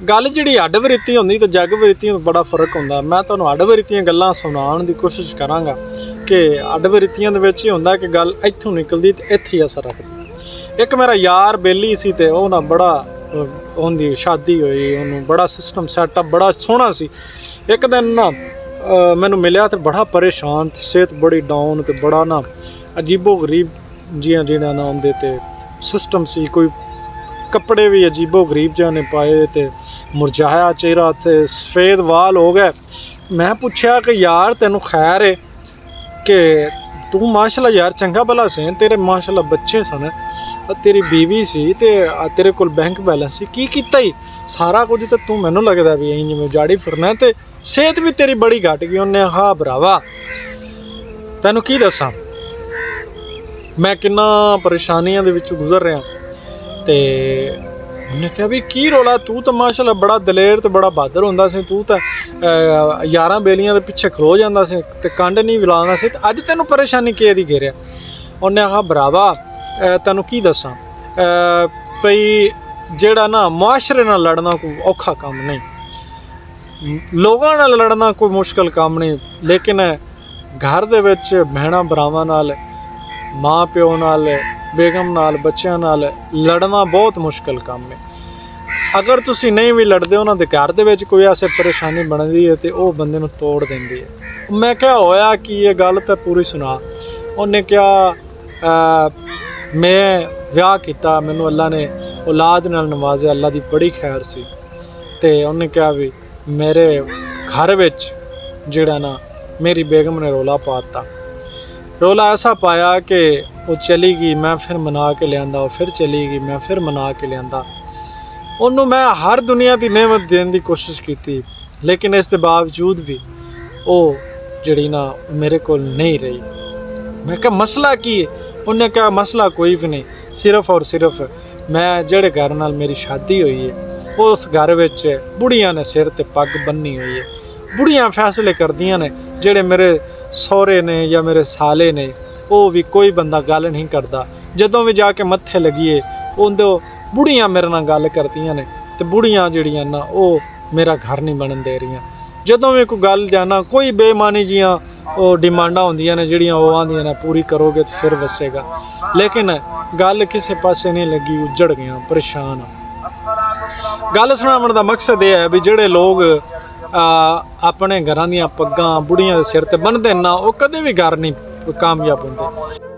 गल जिहड़ी अड वरिती होंदी ते जग वरिती में बड़ा फर्क होंदा। मैं तुहानूं अड वरितियां गल्लां सुणाउण दी कोशिश करांगा कि अड वरितियां दे विच ही होंदा कि गल इत्थों निकलदी ते इत्थे ही असर रखदी। एक मेरा यार बेली सी ते ओह ना बड़ा उहदी शादी होई, उहनूं बड़ा सिस्टम सैटअप बड़ा सोहना सी। एक दिन ना मैनूं मिलिया ते बड़ा परेशान, सेहत बड़ी डाउन ते बड़ा ना अजीबो गरीब जियां जिहड़ा ना उहदे ते सिस्टम सी। कोई कपड़े भी अजीबो गरीब जिहा ने पाए ते मुरझाया चेहरा ते सफेद वाल हो गए। मैं पूछया कि यार तेनू खैर है कि तू माशाल्लाह यार चंगा भला से, तेरे माशाल्लाह बच्चे सन, तेरी बीवी सी ते तेरे कोल बैंक बैलेंस सी, की कीता ही सारा कुछ तो तू मैनू लगदा भी इं जिवें जाड़ी फिरना ते सेहत भी तेरी बड़ी घट गई। उन्हें हाँ भरावा तैनू की दसां मैं किन्ना परेशानियां दे विच गुजर रहा। तो उन्हें कहा भी की रौला, तू तो माशाल्लाह बड़ा दलेर तो बड़ा बहादुर होंदा सी, तू तो यारां बेलियां दे पिछे खलो जांदा सी ते कंड नहीं विलांदा सी, अज तैनू परेशानी किहदी घेरिया। उन्हें कहा भरावा तैनू की दसां भई जेड़ा ना मुआशरे नाल लड़ना कोई औखा काम नहीं, लोगों नाल लड़ना कोई मुश्किल काम नहीं, लेकिन घर दे विच भैणां भरावां नाल, माँ प्यो नाल, बेगम नाल, बच्चों नाल लड़ना बहुत मुश्किल काम है। अगर तुसी नहीं भी लड़ते उन्हां दे घर दे विच कोई ऐसी परेशानी बनदी है तो वह बंदे नूं तोड़ देंदी है। मैं क्या होया कि ये गल तो पूरी सुना। उन्हें क्या मैं विआह किया, मैनू अल्लाह ने औलाद नाल नवाज़िया, अल्लाह दी बड़ी खैर सी। ते उन्हें क्या भी मेरे घर विच जिहड़ा ना मेरी बेगम ने रौला पाता, रौला ऐसा पाया कि वो चली गई, मैं फिर मना के लिया, वो फिर चली गई, मैं फिर मना के लिया। उन्होंने मैं हर दुनिया की नेमत देने की कोशिश की, लेकिन इस दे बावजूद भी वो जड़ी ना मेरे को नहीं रही। मैं कहा मसला की है? उन्हें कहा मसला कोई भी नहीं, सिर्फ और सिर्फ मैं जेड़े घर नाल मेरी शादी हुई है उस घर विच बुढ़ियां ने सिर ते पग बन्नी हुई है। बुढ़ियां फैसले करदियां ने, जेड़े मेरे सौरे ने या मेरे साले ने वो भी कोई बंदा गल नहीं करता। जदों भी जाके मत्थे लगिए उंदे बुढ़ियां मेरे नाल गल करदियां ने ते बुढ़ियां जिहड़ियां ना वो मेरा घर नहीं बनन दे रही। जदों भी कोई गल जाना कोई बेईमानी जियां वो डिमांडां होंदियां ने जिहड़ियां वो आंदियां ने पूरी करोगे तो फिर वसेगा, लेकिन गल किसी पासे नहीं लगी, उजड़ गया, परेशान। गल सुनाउण दा मकसद ये है भी जिहड़े लोग अपने घरां दियां पग्गां बुढ़ियां दे सिर ते बन्नदे ना वो कदे भी घर नहीं कामयाब होंदे।